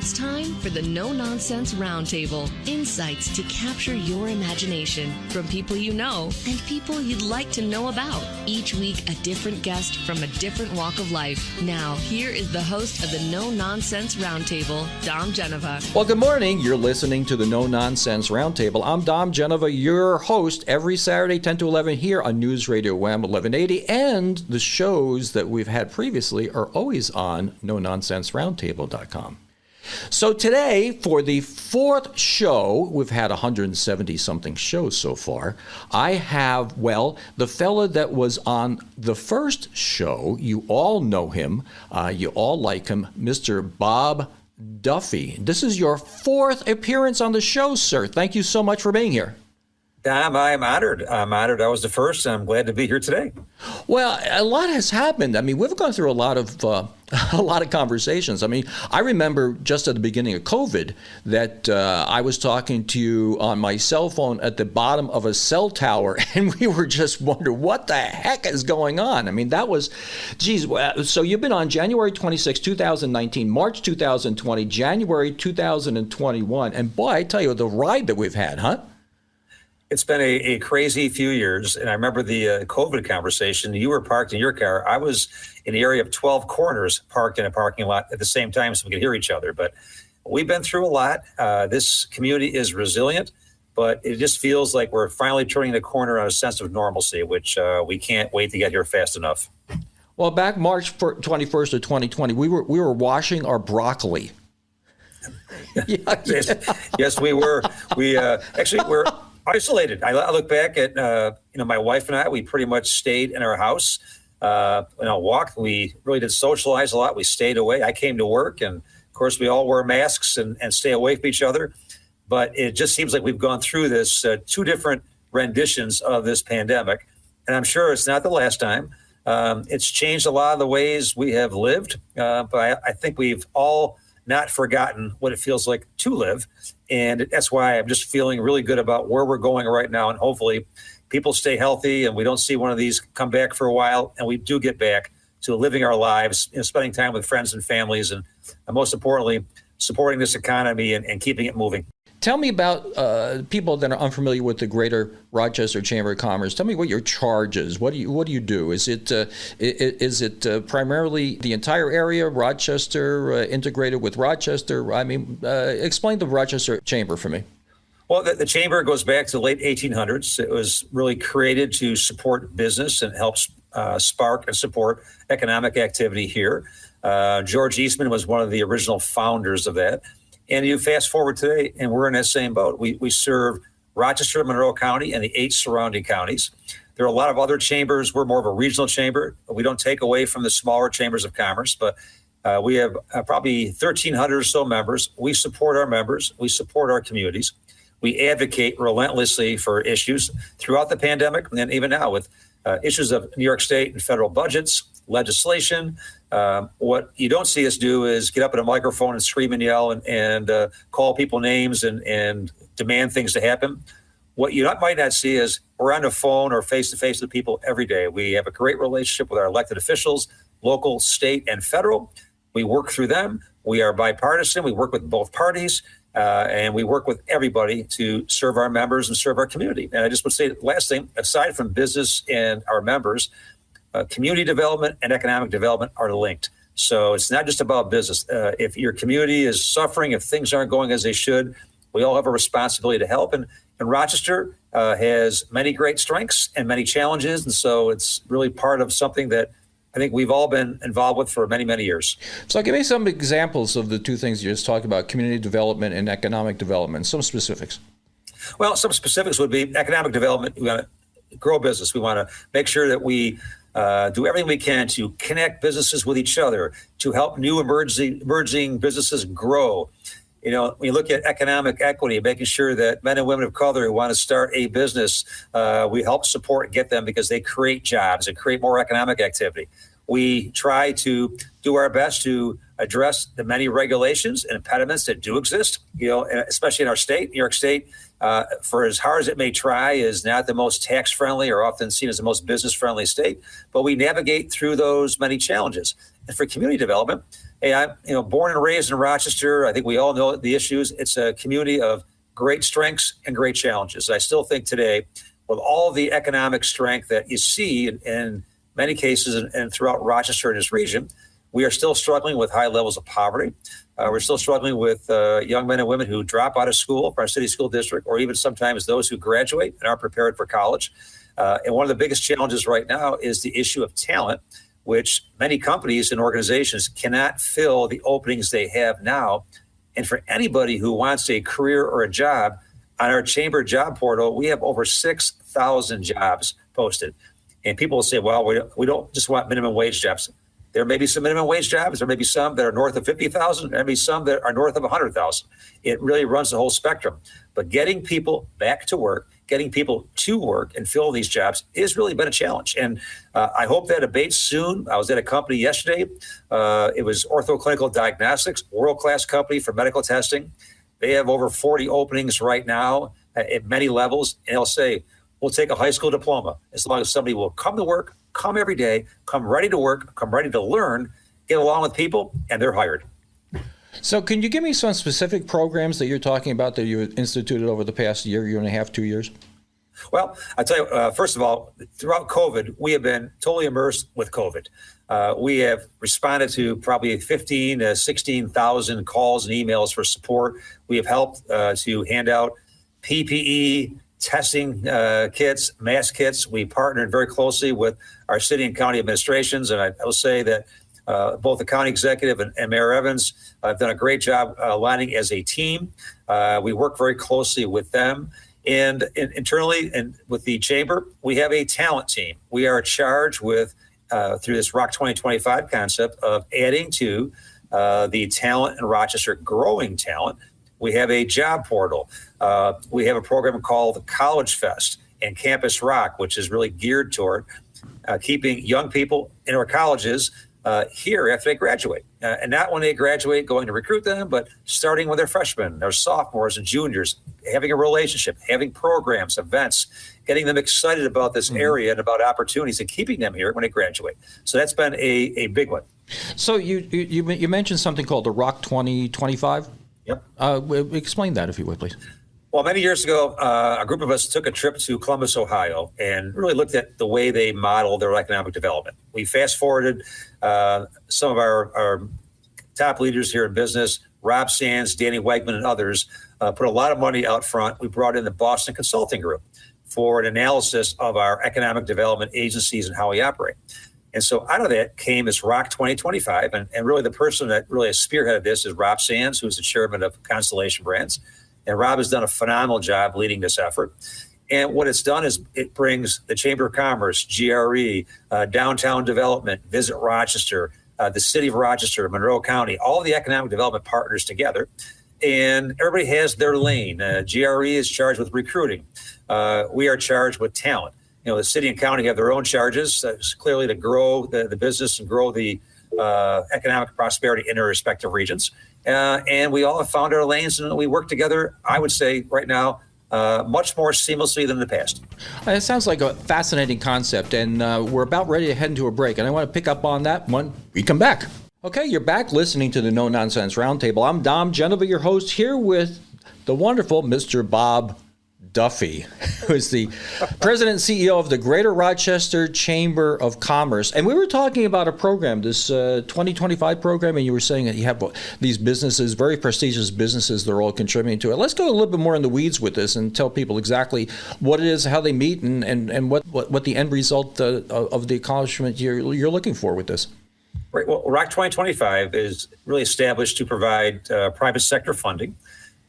It's time for the No Nonsense Roundtable. Insights to capture your imagination from people you know and people you'd like to know about. Each week, a different guest from a different walk of life. Now, here is the host of the No Nonsense Roundtable, Dom Genova. Well, good morning. You're listening to the No Nonsense Roundtable. I'm Dom Genova, your host, every Saturday, 10 to 11 here on News Radio WHAM 1180. And the shows that we've had previously are always on NoNonsenseRoundtable.com. So today, for the fourth show, we've had 170-something shows so far. I have, the fella that was on the first show, you all know him, you all like him, Mr. Bob Duffy. This is your fourth appearance on the show, sir. Thank you so much for being here. Dom, I'm honored. I was the first, and I'm glad to be here today. Well, a lot has happened. I mean, we've gone through a lot of conversations. I mean, I remember just at the beginning of COVID that I was talking to you on my cell phone at the bottom of a cell tower, and we were just wondering what the heck is going on. I mean, that was, geez. So you've been on January 26, 2019, March 2020, January 2021, and boy, I tell you, the ride that we've had, huh? It's been a crazy few years, and I remember the COVID conversation. You were parked in your car. I was in the area of 12 corners parked in a parking lot at the same time so we could hear each other. But we've been through a lot. This community is resilient, but it just feels like we're finally turning the corner on a sense of normalcy, which we can't wait to get here fast enough. Well, back March 21st of 2020, we were washing our broccoli. Yes, we were. We're isolated. I look back at, my wife and I, we pretty much stayed in our house, walked. We really did socialize a lot. We stayed away. I came to work, and of course we all wear masks and stay away from each other. But it just seems like we've gone through this two different renditions of this pandemic. And I'm sure it's not the last time. It's changed a lot of the ways we have lived. But I think we've all not forgotten what it feels like to live. And that's why I'm just feeling really good about where we're going right now. And hopefully people stay healthy and we don't see one of these come back for a while. And we do get back to living our lives, spending time with friends and families, and most importantly, supporting this economy and keeping it moving. Tell me about people that are unfamiliar with the Greater Rochester Chamber of Commerce. Tell me what your charge is. What do you do? Is it primarily the entire area, Rochester, integrated with Rochester? I mean, explain the Rochester Chamber for me. Well, the Chamber goes back to the late 1800s. It was really created to support business and help spark and support economic activity here. George Eastman was one of the original founders of that. And you fast forward today, and we're in that same boat. We serve Rochester, Monroe County, and the 8 surrounding counties. There are a lot of other chambers. We're more of a regional chamber. We don't take away from the smaller chambers of commerce, but we have probably 1,300 or so members. We support our members. We support our communities. We advocate relentlessly for issues throughout the pandemic, and even now with issues of New York State and federal budgets, legislation. What you don't see us do is get up at a microphone and scream and yell and call people names and demand things to happen. What you might not see is we're on the phone or face-to-face with people every day. We have a great relationship with our elected officials, local, state, and federal. We work through them. We are bipartisan. We work with both parties, and we work with everybody to serve our members and serve our community. And I just would say the last thing, aside from business and our members, community development and economic development are linked. So it's not just about business. If your community is suffering, if things aren't going as they should, we all have a responsibility to help. And Rochester has many great strengths and many challenges. And so it's really part of something that I think we've all been involved with for many, many years. So give me some examples of the two things you just talked about, community development and economic development, some specifics. Well, some specifics would be economic development. We want to grow business. We want to make sure that we do everything we can to connect businesses with each other, to help new emerging businesses grow. You know, when you look at economic equity, making sure that men and women of color who want to start a business, we help support and get them because they create jobs and create more economic activity. We try to do our best to address the many regulations and impediments that do exist, you know, especially in our state. New York State, for as hard as it may try, is not the most tax-friendly or often seen as the most business-friendly state, but we navigate through those many challenges. And for community development, Hey, I'm born and raised in Rochester. I think we all know the issues. It's a community of great strengths and great challenges. I still think today, with all the economic strength that you see in many cases and throughout Rochester and this region, we are still struggling with high levels of poverty. We're still struggling with young men and women who drop out of school from our city school district, or even sometimes those who graduate and aren't prepared for college. And one of the biggest challenges right now is the issue of talent, which many companies and organizations cannot fill the openings they have now. And for anybody who wants a career or a job, on our chamber job portal, we have over 6,000 jobs posted. And people will say, well, we don't just want minimum wage jobs. There may be some minimum wage jobs. There may be some that are north of 50,000. There may be some that are north of 100,000. It really runs the whole spectrum. But getting people back to work, getting people to work and fill these jobs has really been a challenge. And I hope that abates soon. I was at a company yesterday. It was Ortho Clinical Diagnostics, world-class company for medical testing. They have over 40 openings right now at many levels. And they'll say, we'll take a high school diploma as long as somebody will come to work, come every day, come ready to work, come ready to learn, get along with people, and they're hired. So can you give me some specific programs that you're talking about that you instituted over the past year and a half, 2 years? Well, I'll tell you, first of all, throughout COVID, we have been totally immersed with COVID. We have responded to probably 15 to 16,000 calls and emails for support. We have helped to hand out PPE, testing kits, mask kits. We partnered very closely with our city and county administrations. And I will say that both the county executive and Mayor Evans have done a great job aligning as a team. We work very closely with them. And internally and with the chamber, we have a talent team. We are charged with, through this Rock 2025 concept, of adding to the talent in Rochester, growing talent. We have a job portal. We have a program called the College Fest and Campus Rock, which is really geared toward keeping young people in our colleges here after they graduate. And not when they graduate going to recruit them, but starting when they're freshmen, their sophomores and juniors, having a relationship, having programs, events, getting them excited about this area and about opportunities and keeping them here when they graduate. So that's been a big one. So you mentioned something called the Rock 2025? Yep. Explain that, if you would, please. Well, many years ago, a group of us took a trip to Columbus, Ohio, and really looked at the way they model their economic development. We fast forwarded some of our top leaders here in business, Rob Sands, Danny Wegman, and others, put a lot of money out front. We brought in the Boston Consulting Group for an analysis of our economic development agencies and how we operate. And so out of that came this Rock 2025. And really the person that really has spearheaded this is Rob Sands, who's the chairman of Constellation Brands. And Rob has done a phenomenal job leading this effort. And what it's done is it brings the Chamber of Commerce, GRE, downtown development, Visit Rochester, the city of Rochester, Monroe County, all the economic development partners together. And everybody has their lane. GRE is charged with recruiting. We are charged with talent. You know, the city and county have their own charges, clearly to grow the business and grow the economic prosperity in their respective regions. And we all have found our lanes and we work together, I would say right now, much more seamlessly than in the past. It sounds like a fascinating concept, and we're about ready to head into a break. And I want to pick up on that when we come back. Okay, you're back listening to the No Nonsense Roundtable. I'm Dom Genova, your host, here with the wonderful Mr. Bob Duffy, who is the president and CEO of the Greater Rochester Chamber of Commerce. And we were talking about a program, this 2025 program, and you were saying that you have these businesses, very prestigious businesses, they're all contributing to it. Let's go a little bit more in the weeds with this and tell people exactly what it is, how they meet, and what the end result of the accomplishment you're looking for with this. Right. Well, ROC 2025 is really established to provide private sector funding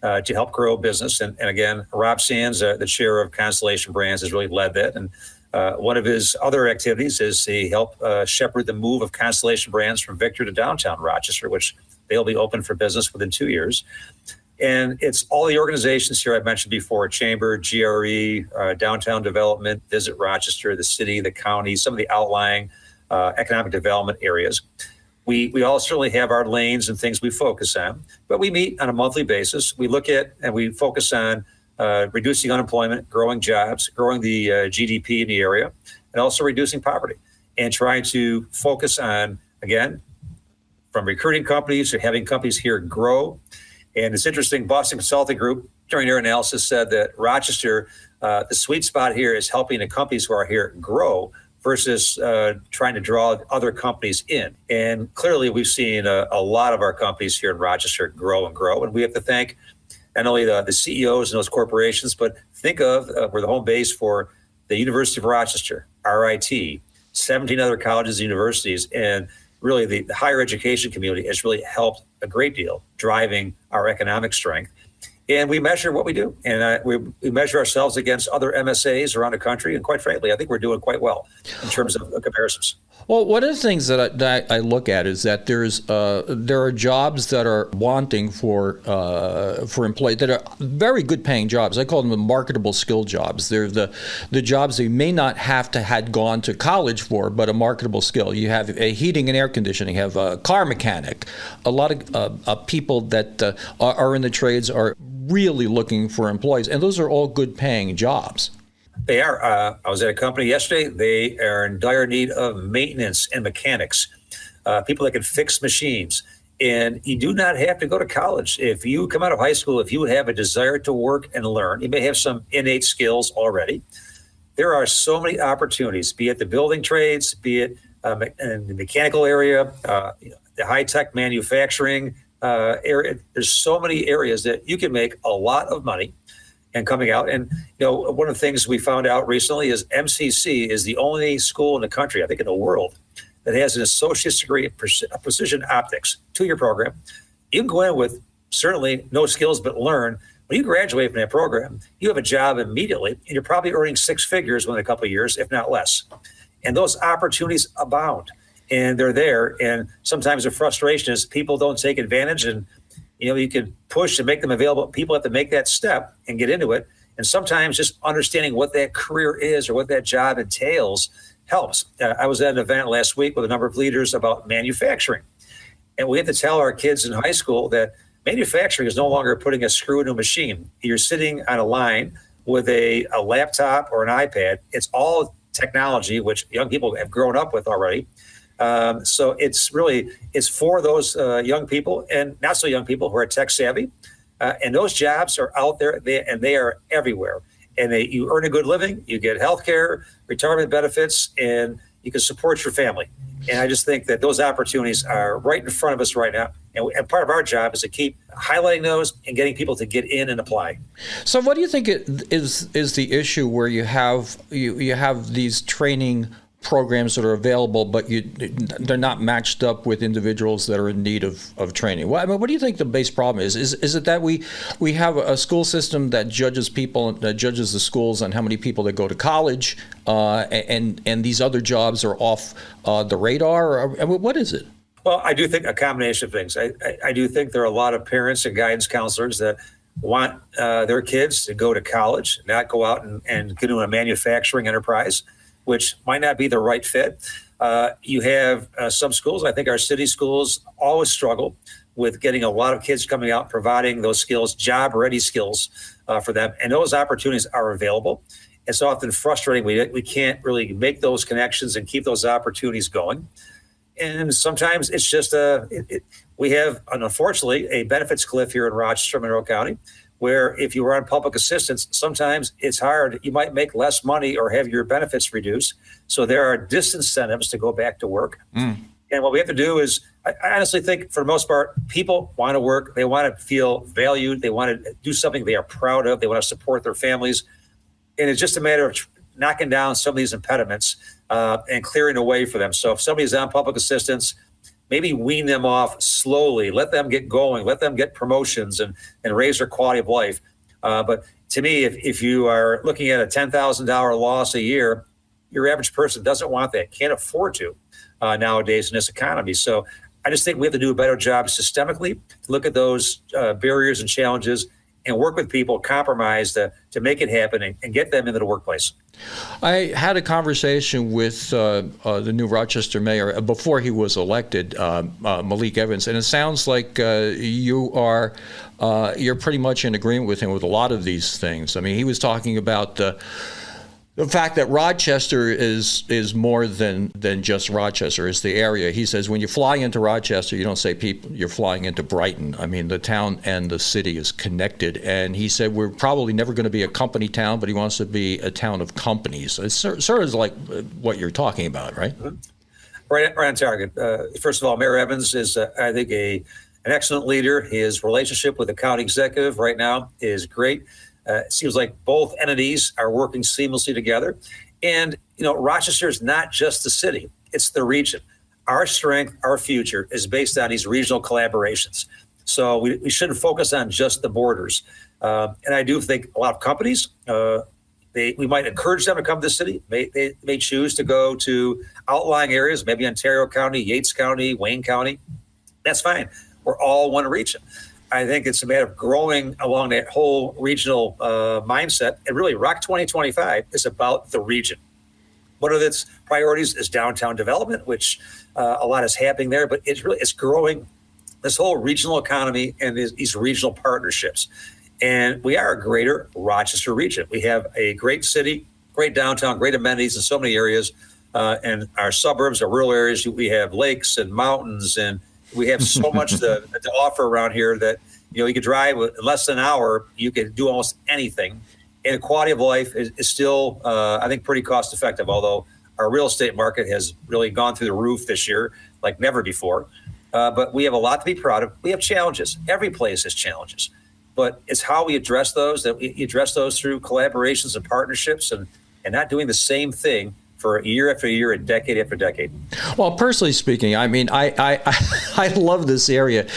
to help grow business. And again, Rob Sands, the chair of Constellation Brands, has really led that. And one of his other activities is to help shepherd the move of Constellation Brands from Victor to downtown Rochester, which they'll be open for business within 2 years. And it's all the organizations here I've mentioned before: Chamber, GRE, Downtown Development, Visit Rochester, the city, the county, some of the outlying economic development areas. We all certainly have our lanes and things we focus on, but we meet on a monthly basis. We look at and we focus on reducing unemployment, growing jobs, growing the GDP in the area, and also reducing poverty, and trying to focus on, again, from recruiting companies to having companies here grow. And it's interesting, Boston Consulting Group, during their analysis, said that Rochester, the sweet spot here is helping the companies who are here grow versus trying to draw other companies in. And clearly, we've seen a lot of our companies here in Rochester grow and grow. And we have to thank not only the CEOs and those corporations, but think of we're the home base for the University of Rochester, RIT, 17 other colleges and universities. And really, the higher education community has really helped a great deal driving our economic strength. And we measure what we do. And we measure ourselves against other MSAs around the country. And quite frankly, I think we're doing quite well in terms of comparisons. Well, one of the things that I look at is that there are jobs that are wanting for employees that are very good paying jobs. I call them the marketable skill jobs. They're the jobs they may not have to had gone to college for, but a marketable skill. You have a heating and air conditioning, you have a car mechanic. A lot of people that are in the trades are really looking for employees, and those are all good paying jobs. They are. I was at a company yesterday. They are in dire need of maintenance and mechanics, people that can fix machines. And you do not have to go to college. If you come out of high school, if you have a desire to work and learn, you may have some innate skills already. There are so many opportunities, be it the building trades, be it in the mechanical area, the high-tech manufacturing area. There's so many areas that you can make a lot of money and coming out. And, one of the things we found out recently is MCC is the only school in the country, I think in the world, that has an associate's degree in precision optics, 2-year program. You can go in with certainly no skills but learn. When you graduate from that program, you have a job immediately, and you're probably earning 6 figures within a couple of years, if not less. And those opportunities abound, and they're there. And sometimes the frustration is people don't take advantage, and you can push and make them available. People have to make that step and get into it. And sometimes just understanding what that career is or what that job entails helps. I was at an event last week with a number of leaders about manufacturing. And we have to tell our kids in high school that manufacturing is no longer putting a screw in a machine. You're sitting on a line with a laptop or an iPad. It's all technology, which young people have grown up with already. So it's for those young people and not so young people who are tech savvy. And those jobs are out there and they are everywhere. And you earn a good living, you get health care, retirement benefits, and you can support your family. And I just think that those opportunities are right in front of us right now. And part of our job is to keep highlighting those and getting people to get in and apply. So what do you think is the issue where you have these training programs that are available, but they're not matched up with individuals that are in need of training? What do you think the base problem is? Is it that we have a school system that judges people, that judges the schools on how many people that go to college, and these other jobs are off the radar? Or what is it? Well, I do think a combination of things. I do think there are a lot of parents and guidance counselors that want their kids to go to college, not go out and get into a manufacturing enterprise, which might not be the right fit. You have some schools, I think our city schools always struggle with getting a lot of kids coming out, providing those skills, job-ready skills for them. And those opportunities are available. It's often frustrating. We can't really make those connections and keep those opportunities going. And sometimes it's just we have, unfortunately, a benefits cliff here in Rochester, Monroe County, where if you are on public assistance, sometimes it's hard. You might make less money or have your benefits reduced. So there are disincentives to go back to work. And what we have to do is, I honestly think for the most part, people want to work. They want to feel valued. They want to do something they are proud of. They want to support their families. And it's just a matter of knocking down some of these impediments and clearing a way for them. So if somebody's on public assistance, maybe wean them off slowly, let them get going, let them get promotions and raise their quality of life. But to me, if you are looking at a $10,000 loss a year, your average person doesn't want that, can't afford to nowadays in this economy. So I just think we have to do a better job systemically to look at those barriers and challenges and work with people, compromise to make it happen and get them into the workplace. I had a conversation with the new Rochester mayor before he was elected, Malik Evans, and it sounds like you're pretty much in agreement with him with a lot of these things. I mean, he was talking about The fact that Rochester is more than just Rochester, is the area. He says when you fly into Rochester, you don't say you're flying into Brighton. I mean, the town and the city is connected. And he said we're probably never going to be a company town, but he wants to be a town of companies. It's sort of like what you're talking about, right? Mm-hmm. Right on target. First of all, Mayor Evans is, I think, an excellent leader. His relationship with the county executive right now is great. It seems like both entities are working seamlessly together. And, Rochester is not just the city, it's the region. Our strength, our future is based on these regional collaborations. So we shouldn't focus on just the borders. And I do think a lot of companies, we might encourage them to come to the city. They may choose to go to outlying areas, maybe Ontario County, Yates County, Wayne County. That's fine. We're all one region. I think it's a matter of growing along that whole regional mindset. And really, ROC 2025 is about the region. One of its priorities is downtown development, which a lot is happening there. But it's growing this whole regional economy and these regional partnerships. And we are a greater Rochester region. We have a great city, great downtown, great amenities in so many areas. And our suburbs, our rural areas, we have lakes and mountains, and we have so much to offer around here that, you could drive in less than an hour, you could do almost anything. And quality of life is still, I think, pretty cost effective, although our real estate market has really gone through the roof this year like never before. But we have a lot to be proud of. We have challenges. Every place has challenges. But it's how we address those, that we address those through collaborations and partnerships and not doing the same thing for year after year and decade after decade. Well, personally speaking, I mean, I love this area.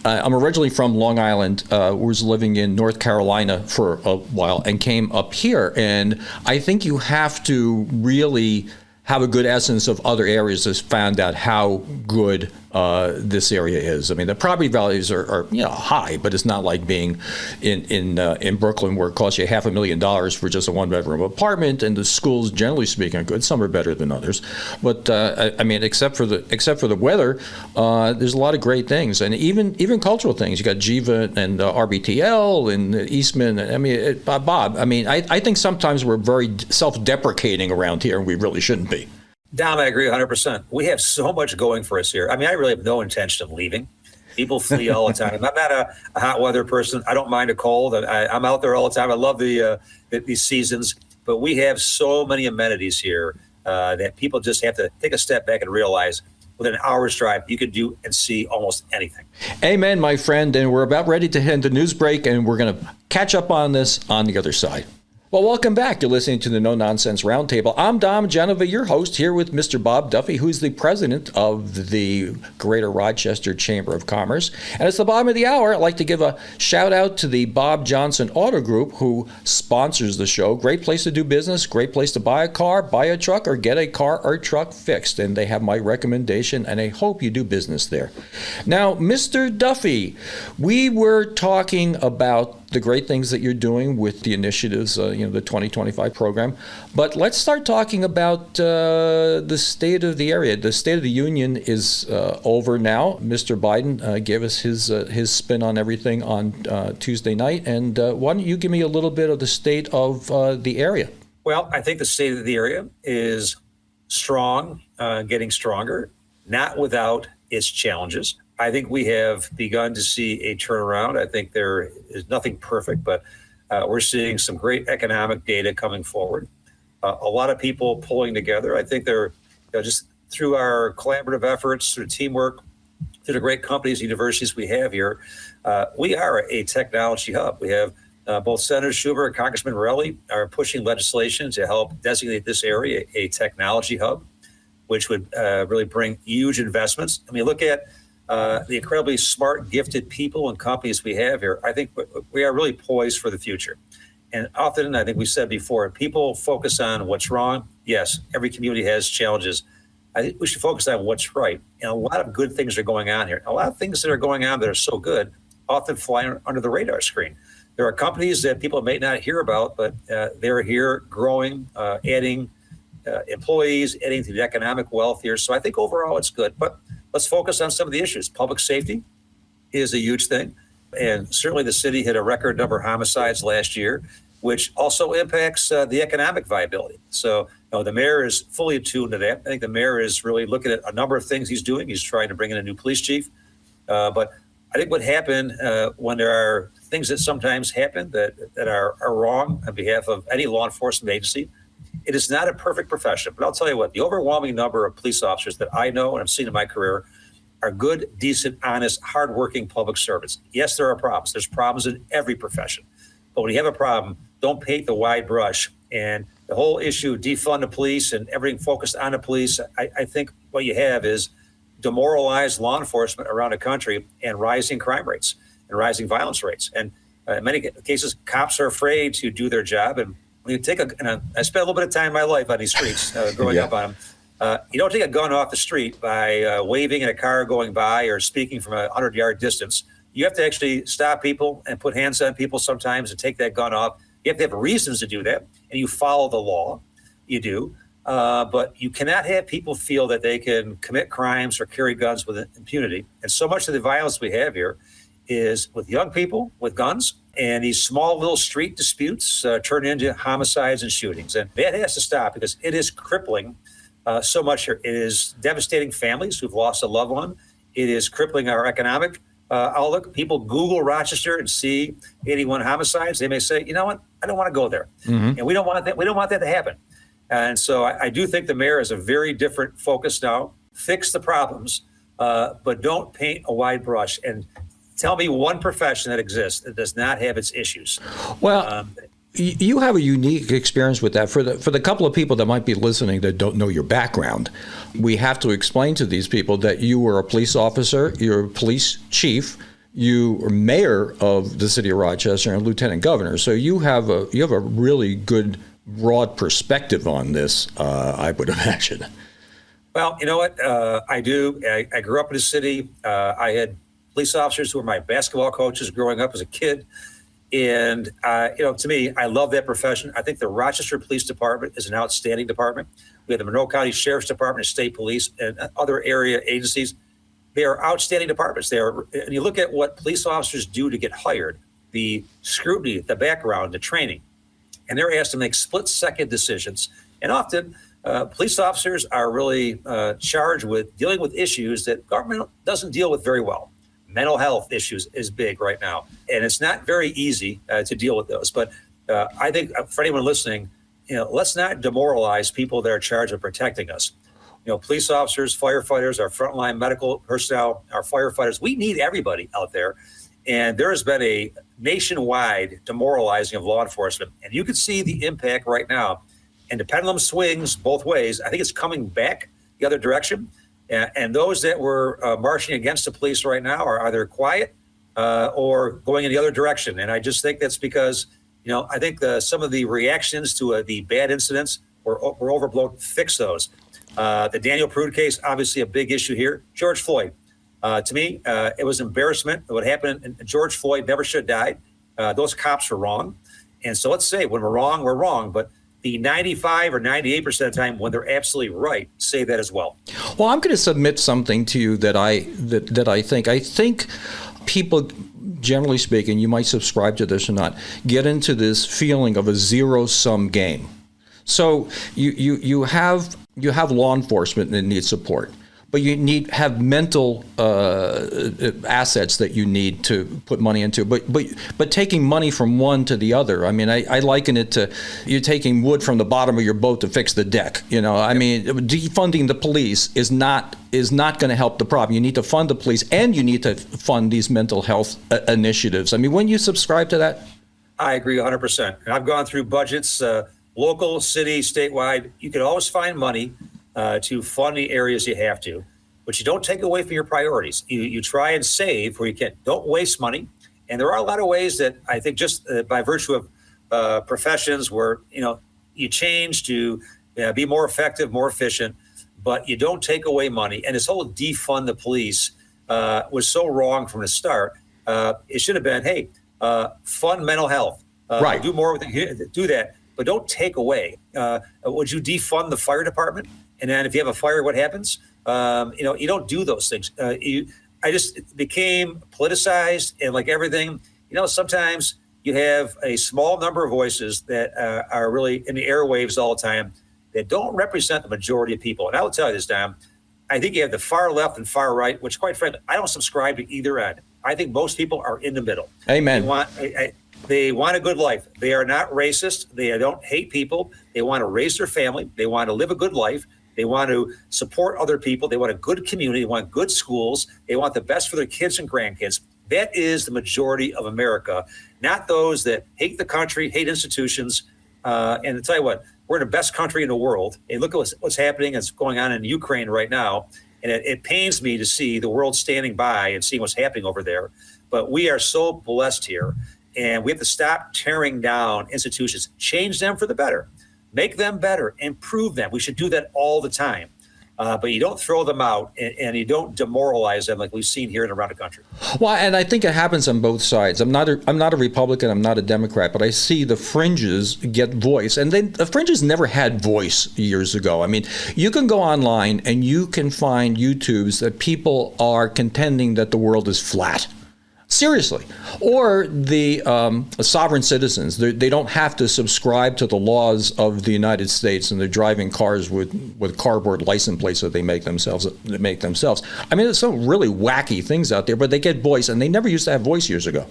I'm originally from Long Island, was living in North Carolina for a while and came up here. And I think you have to really have a good essence of other areas to find out how good this area is. I mean, the property values are high, but it's not like being in Brooklyn where it costs you $500,000 for just a one-bedroom apartment. And the schools, generally speaking, are good. Some are better than others, but I mean, except for the weather, there's a lot of great things, and even cultural things. You got Jiva and RBTL and Eastman. I mean, Bob. I mean, I think sometimes we're very self-deprecating around here, and we really shouldn't be. Dom, I agree 100%. We have so much going for us here. I mean, I really have no intention of leaving. People flee all the time. I'm not a hot weather person. I don't mind a cold. I'm out there all the time. I love these seasons. But we have so many amenities here that people just have to take a step back and realize within an hour's drive, you could do and see almost anything. Amen, my friend. And we're about ready to end the news break, and we're going to catch up on this on the other side. Well, welcome back. You're listening to the No Nonsense Roundtable. I'm Dom Genova, your host, here with Mr. Bob Duffy, who's the president of the Greater Rochester Chamber of Commerce. And it's the bottom of the hour. I'd like to give a shout out to the Bob Johnson Auto Group, who sponsors the show. Great place to do business, great place to buy a car, buy a truck, or get a car or truck fixed. And they have my recommendation, and I hope you do business there. Now, Mr. Duffy, we were talking about the great things that you're doing with the initiatives, the 2025 program. But let's start talking about the state of the area. The State of the Union is over now. Mr. Biden gave us his spin on everything on Tuesday night. And why don't you give me a little bit of the state of the area? Well, I think the state of the area is strong, getting stronger, not without its challenges. I think we have begun to see a turnaround. I think there is nothing perfect, but we're seeing some great economic data coming forward. A lot of people pulling together. I think they're just through our collaborative efforts, through teamwork, through the great companies, universities we have here. We are a technology hub. We have both Senator Schumer and Congressman Morelli are pushing legislation to help designate this area a technology hub, which would really bring huge investments. I mean, look at the incredibly smart, gifted people and companies we have here. I think we are really poised for the future. And often, I think we said before, people focus on what's wrong. Yes, every community has challenges. I think we should focus on what's right. And a lot of good things are going on here. A lot of things that are going on that are so good often fly under the radar screen. There are companies that people may not hear about, but they're here growing, adding employees, adding to the economic wealth here. So I think overall it's good. But let's focus on some of the issues. Public safety is a huge thing. And certainly the city hit a record number of homicides last year. which also impacts the economic viability. So the mayor is fully attuned to that. I think the mayor is really looking at a number of things he's doing. He's trying to bring in a new police chief. But I think what happened when there are things that sometimes happen that are wrong on behalf of any law enforcement agency, it is not a perfect profession. But I'll tell you what, the overwhelming number of police officers that I know and I've seen in my career are good, decent, honest, hardworking public servants. Yes, there are problems. There's problems in every profession. But when you have a problem, don't paint the wide brush. And the whole issue, defund the police and everything focused on the police, I think what you have is demoralized law enforcement around the country and rising crime rates and rising violence rates. And in many cases, cops are afraid to do their job. And when you take I spent a little bit of time in my life on these streets growing up on them. You don't take a gun off the street by waving at a car going by or speaking from a 100-yard distance. You have to actually stop people and put hands on people sometimes and take that gun off. You have to have reasons to do that, and you follow the law. You do. But you cannot have people feel that they can commit crimes or carry guns with impunity. And so much of the violence we have here is with young people with guns, and these small little street disputes turn into homicides and shootings. And that has to stop because it is crippling so much here. It is devastating families who've lost a loved one. It is crippling our economic outlook. People Google Rochester and see 81 homicides. They may say, you know what, I don't want to go there. Mm-hmm. And we don't want that. We don't want that to happen. And so I do think the mayor has a very different focus now. Fix the problems, but don't paint a wide brush. And tell me one profession that exists that does not have its issues. Well, you have a unique experience with that. For the couple of people that might be listening that don't know your background, we have to explain to these people that you were a police officer, you're a police chief, you were mayor of the city of Rochester and lieutenant governor. So you have a really good broad perspective on this, I would imagine. Well, you know what? I do. I grew up in the city. I had police officers who were my basketball coaches growing up as a kid. And, to me, I love that profession. I think the Rochester Police Department is an outstanding department. We have the Monroe County Sheriff's Department, State Police, and other area agencies. They are outstanding departments. And you look at what police officers do to get hired, the scrutiny, the background, the training, and they're asked to make split-second decisions. And often, police officers are really charged with dealing with issues that government doesn't deal with very well. Mental health issues is big right now, and it's not very easy to deal with those. But I think for anyone listening, let's not demoralize people that are charged with protecting us. Police officers, firefighters, our frontline medical personnel, our firefighters, we need everybody out there. And there has been a nationwide demoralizing of law enforcement. And you can see the impact right now. And the pendulum swings both ways. I think it's coming back the other direction. And those that were marching against the police right now are either quiet or going in the other direction. And I just think that's because, I think some of the reactions to the bad incidents were overblown. Fix those. The Daniel Prude case, obviously a big issue here. George Floyd. To me, it was embarrassment. What happened, and George Floyd never should have died. Those cops were wrong. And so let's say when we're wrong, we're wrong. But the 95 or 98% of the time when they're absolutely right, say that as well. Well, I'm going to submit something to you that I think people, generally speaking, you might subscribe to this or not, get into this feeling of a zero-sum game. So you have law enforcement that needs support, but you have mental assets that you need to put money into. But taking money from one to the other, I mean, I liken it to you're taking wood from the bottom of your boat to fix the deck. I mean, defunding the police is not going to help the problem. You need to fund the police, and you need to fund these mental health initiatives. I mean, when you subscribe to that, I agree 100%. And I've gone through budgets, local, city, statewide. You can always find money to fund the areas you have to, but you don't take away from your priorities. You try and save where you can. Don't waste money. And there are a lot of ways that I think just by virtue of professions where, you change to be more effective, more efficient, but you don't take away money. And this whole defund the police was so wrong from the start. It should have been, hey, fund mental health. Right. Do more with it, do that, but don't take away. Would you defund the fire department? And then if you have a fire, what happens? You don't do those things. It became politicized, and like everything, sometimes you have a small number of voices that are really in the airwaves all the time that don't represent the majority of people. And I will tell you this, Dom, I think you have the far left and far right, which quite frankly, I don't subscribe to either end. I think most people are in the middle. Amen. They want a good life. They are not racist. They don't hate people. They want to raise their family. They want to live a good life. They want to support other people. They want a good community. They want good schools. They want the best for their kids and grandkids. That is the majority of America, not those that hate the country, hate institutions. And to tell you what, we're in the best country in the world. And look at what's happening, what's going on in Ukraine right now. And it pains me to see the world standing by and seeing what's happening over there. But we are so blessed here. And we have to stop tearing down institutions, change them for the better, make them better, improve them. We should do that all the time. But you don't throw them out and you don't demoralize them like we've seen here and around the country. Well, and I think it happens on both sides. I'm not a Republican, I'm not a Democrat, but I see the fringes get voice. And the fringes never had voice years ago. I mean, you can go online and you can find YouTubes that people are contending that the world is flat. Seriously. Or the sovereign citizens. They don't have to subscribe to the laws of the United States, and they're driving cars with cardboard license plates that they make themselves. I mean, there's some really wacky things out there, but they get voice, and they never used to have voice years ago.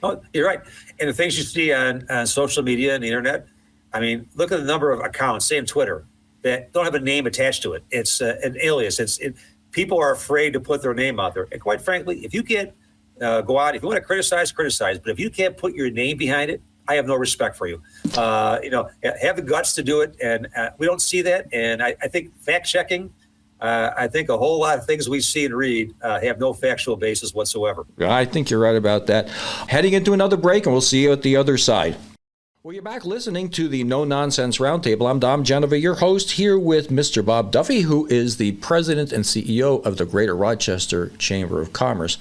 Oh, you're right. And the things you see on social media and the internet, I mean, look at the number of accounts, say on Twitter, that don't have a name attached to it. It's an alias. People are afraid to put their name out there. And quite frankly, if you get go out. If you want to criticize. But if you can't put your name behind it, I have no respect for you. Have the guts to do it. And we don't see that. And I think fact checking, I think a whole lot of things we see and read have no factual basis whatsoever. I think you're right about that. Heading into another break, and we'll see you at the other side. Well, you're back listening to the No Nonsense Roundtable. I'm Dom Genova, your host, here with Mr. Bob Duffy, who is the president and CEO of the Greater Rochester Chamber of Commerce.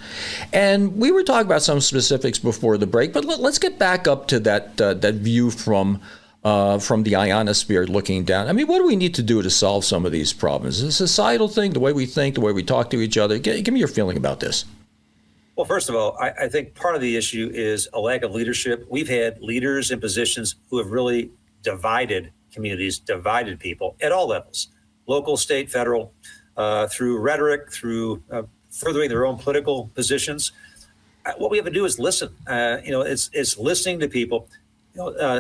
And we were talking about some specifics before the break, but let's get back up to that view from the ionosphere looking down. I mean, what do we need to do to solve some of these problems? Is it a societal thing, the way we think, the way we talk to each other? Give me your feeling about this. Well, first of all, I think part of the issue is a lack of leadership. We've had leaders in positions who have really divided communities, divided people at all levels, local, state, federal, through rhetoric, through furthering their own political positions. What we have to do is listen. It's listening to people.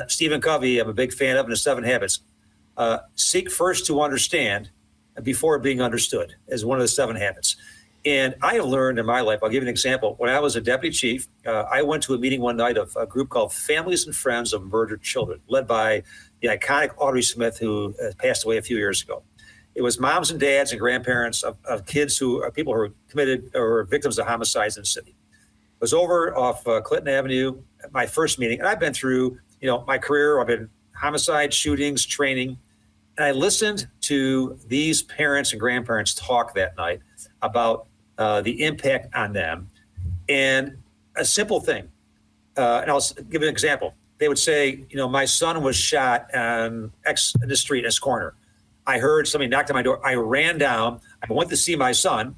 Stephen Covey, I'm a big fan of, in the 7 Habits. Seek first to understand before being understood is one of the 7 habits. And I have learned in my life, I'll give you an example. When I was a deputy chief, I went to a meeting one night of a group called Families and Friends of Murdered Children, led by the iconic Audrey Smith, who passed away a few years ago. It was moms and dads and grandparents of kids who are people who are committed or victims of homicides in the city. It was over off Clinton Avenue, my first meeting. And I've been through, my career. I've been homicide, shootings, training. And I listened to these parents and grandparents talk that night about the impact on them. And a simple thing, and I'll give an example. They would say, my son was shot in the street in this corner. I heard somebody knocked on my door. I ran down. I went to see my son,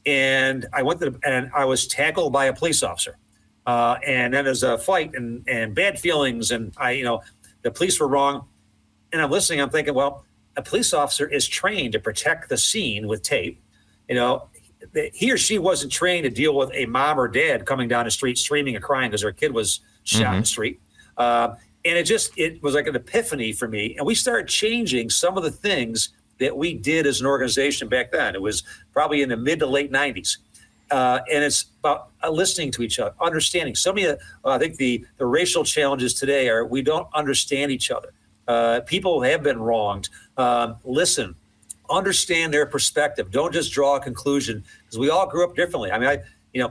and I was tackled by a police officer. And then there's a fight and bad feelings, and the police were wrong. And I'm listening. I'm thinking, well, a police officer is trained to protect the scene with tape. He or she wasn't trained to deal with a mom or dad coming down the street screaming and crying because their kid was shot in the street. And it was like an epiphany for me. And we started changing some of the things that we did as an organization back then. It was probably in the mid to late 90s. And it's about listening to each other, understanding. I think the racial challenges today are we don't understand each other. People have been wronged. Listen. Understand their perspective. Don't just draw a conclusion, because we all grew up differently. I mean,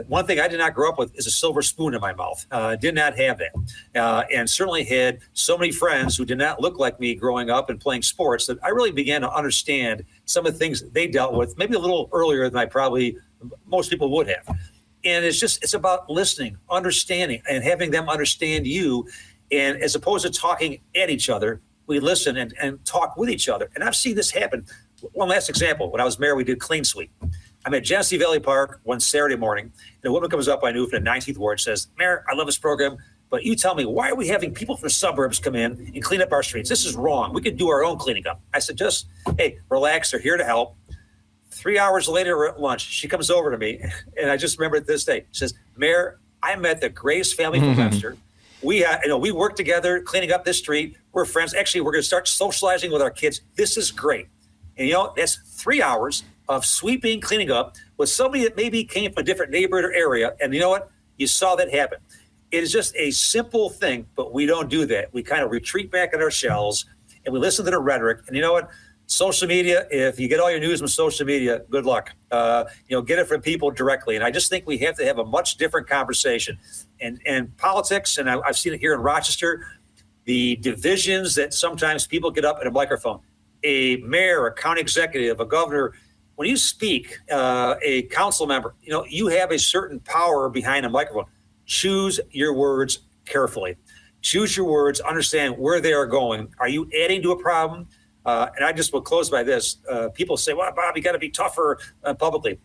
one thing I did not grow up with is a silver spoon in my mouth. Did not have that, and certainly had so many friends who did not look like me growing up and playing sports that I really began to understand some of the things they dealt with, maybe a little earlier than most people would have. And it's about listening, understanding, and having them understand you. And as opposed to talking at each other, we listen and talk with each other. And I've seen this happen. One last example. When I was mayor, we did Clean Sweep. I'm at Genesee Valley Park one Saturday morning, and a woman comes up I knew from the 19th Ward, says, "Mayor, I love this program, But you tell me, why are we having people from the suburbs come in and clean up our streets? This is wrong. We could do our own cleaning up. I said, just, hey, relax. They're here to help. 3 hours later, we're at lunch. She comes over to me, and I just remember it this day. She says, Mayor, I met the greatest family from Webster. We work together cleaning up this street. We're friends. Actually, we're going to start socializing with our kids. This is great. And, that's 3 hours of sweeping, cleaning up with somebody that maybe came from a different neighborhood or area. And you know what? You saw that happen. It is just a simple thing, but we don't do that. We kind of retreat back in our shells and we listen to the rhetoric. And you know what? Social media, if you get all your news from social media, good luck. Get it from people directly. And I just think we have to have a much different conversation. And politics, and I've seen it here in Rochester, the divisions that sometimes people get up at a microphone. A mayor, a county executive, a governor, when you speak, a council member, you have a certain power behind a microphone. Choose your words carefully. Choose your words, understand where they are going. Are you adding to a problem? And I just will close by this. People say, well, Bob, you got to be tougher publicly.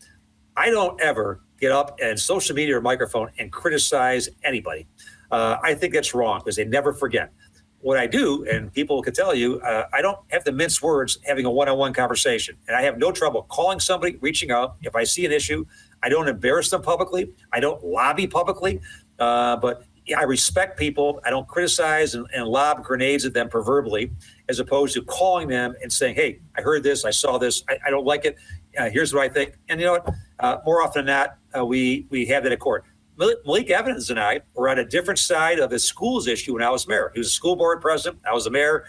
I don't ever get up and social media or microphone and criticize anybody. I think that's wrong because they never forget. What I do, and people can tell you, I don't have to mince words having a one-on-one conversation. And I have no trouble calling somebody, reaching out. If I see an issue, I don't embarrass them publicly. I don't lobby publicly. But I respect people. I don't criticize and lob grenades at them proverbially, as opposed to calling them and saying, hey, I heard this, I saw this, I don't like it. Here's what I think. And you know what? More often than not, we have that at court. Malik Evans and I were on a different side of the schools issue when I was mayor. He was a school board president. I was the mayor.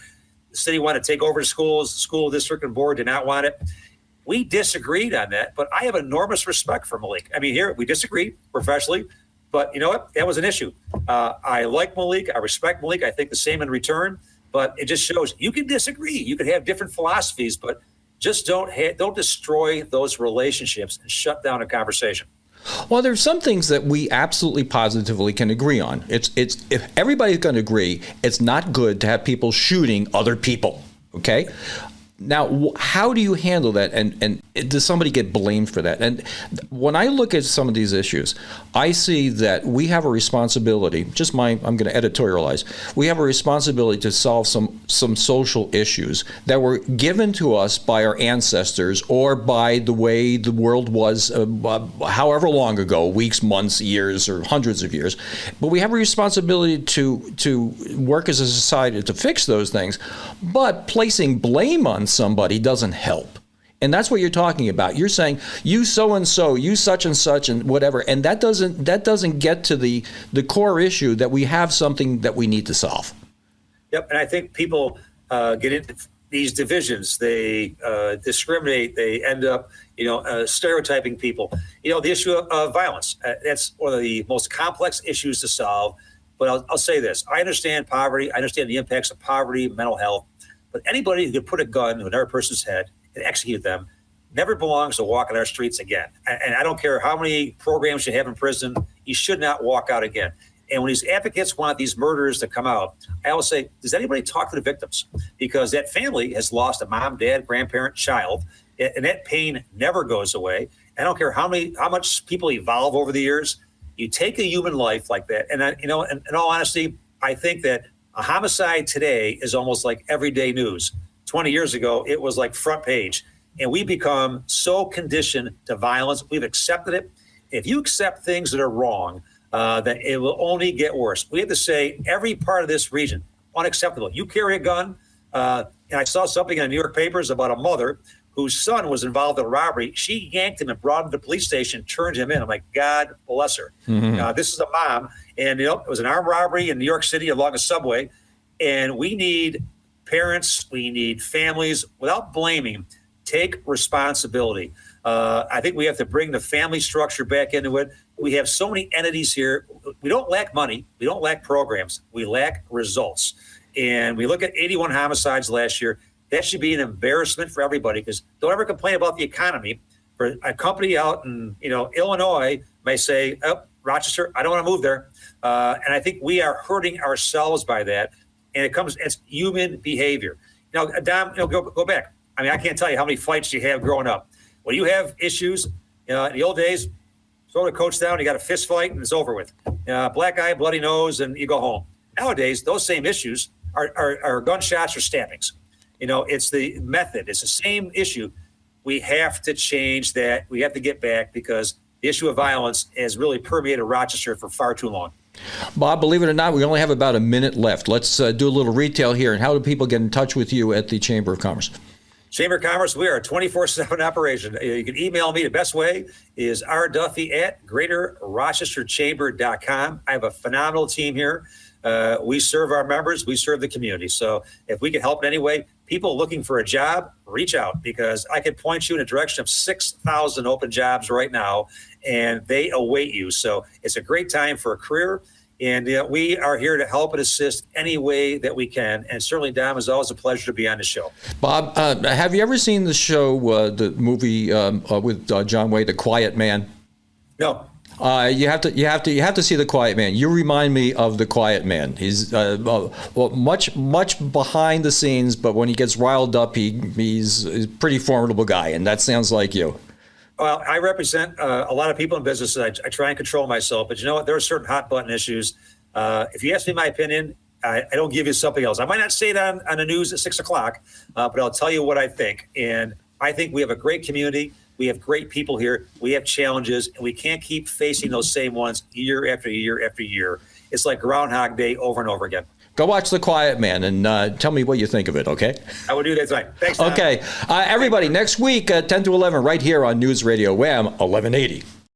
The city wanted to take over the schools. The school district and board did not want it. We disagreed on that, but I have enormous respect for Malik. I mean, here we disagreed professionally, but you know what? That was an issue. I like Malik. I respect Malik. I think the same in return, but it just shows you can disagree. You can have different philosophies, but just don't destroy those relationships and shut down a conversation. Well, there's some things that we absolutely positively can agree on. It's if everybody's going to agree, it's not good to have people shooting other people. Okay. Now, how do you handle that? And does somebody get blamed for that? And when I look at some of these issues, I see that we have a responsibility, I'm going to editorialize, we have a responsibility to solve some social issues that were given to us by our ancestors or by the way the world was however long ago, weeks, months, years, or hundreds of years. But we have a responsibility to work as a society to fix those things. But placing blame on somebody doesn't help. And that's what you're talking about. You're saying you so-and-so, you such and such and whatever. And that doesn't get to the core issue that we have something that we need to solve. Yep. And I think people get into these divisions. They discriminate. They end up, stereotyping people. The issue of violence. That's one of the most complex issues to solve. But I'll say this. I understand poverty. I understand the impacts of poverty, mental health. But anybody who could put a gun to another person's head and execute them never belongs to walk on our streets again. And I don't care how many programs you have in prison, you should not walk out again. And when these advocates want these murderers to come out, I always say, does anybody talk to the victims? Because that family has lost a mom, dad, grandparent, child, and that pain never goes away. I don't care how much people evolve over the years. You take a human life like that. And in all honesty, I think that a homicide today is almost like everyday news. 20 years ago, it was like front page. And we become so conditioned to violence. We've accepted it. If you accept things that are wrong, then it will only get worse. We have to say every part of this region, unacceptable. You carry a gun. And I saw something in the New York papers about a mother whose son was involved in a robbery. She yanked him and brought him to the police station, turned him in. I'm like, God bless her. Mm-hmm. This is a mom. And it was an armed robbery in New York City along a subway. And we need parents, we need families, without blaming, take responsibility. I think we have to bring the family structure back into it. We have so many entities here. We don't lack money. We don't lack programs. We lack results. And we look at 81 homicides last year. That should be an embarrassment for everybody, because don't ever complain about the economy. For a company out in Illinois may say, oh, Rochester, I don't want to move there. And I think we are hurting ourselves by that. And it's human behavior. Now, Dom, go back. I mean, I can't tell you how many fights you have growing up. When you have issues, in the old days, throw the coach down, you got a fist fight, and it's over with. Black eye, bloody nose, and you go home. Nowadays, those same issues are gunshots or stabbings. It's the method. It's the same issue. We have to change that. We have to get back because the issue of violence has really permeated Rochester for far too long. Bob, believe it or not, we only have about a minute left. Let's do a little retail here. And how do people get in touch with you at the Chamber of Commerce? Chamber of Commerce, we are a 24/7 operation. You can email me. The best way is rduffy@greaterrochesterchamber.com. I have a phenomenal team here. We serve our members. We serve the community. So if we can help in any way, people looking for a job, reach out because I could point you in a direction of 6,000 open jobs right now, and they await you. So it's a great time for a career. And we are here to help and assist any way that we can. And certainly, Dom, it's always a pleasure to be on the show. Bob, have you ever seen the show, the movie with John Wayne, The Quiet Man? No. You have to see The Quiet Man. You remind me of The Quiet Man. He's much behind the scenes, but when he gets riled up, he's a pretty formidable guy, and that sounds like you. Well, I represent a lot of people in business, and I try and control myself. But you know what? There are certain hot button issues. If you ask me my opinion, I don't give you something else. I might not say it on the news at 6 o'clock, but I'll tell you what I think. And I think we have a great community. We have great people here. We have challenges, and we can't keep facing those same ones year after year after year. It's like Groundhog Day over and over again. Go watch The Quiet Man and tell me what you think of it, okay? I will do that tonight. Thanks, Tom. Okay. Everybody, next week, 10 to 11, right here on News Radio Wham 1180.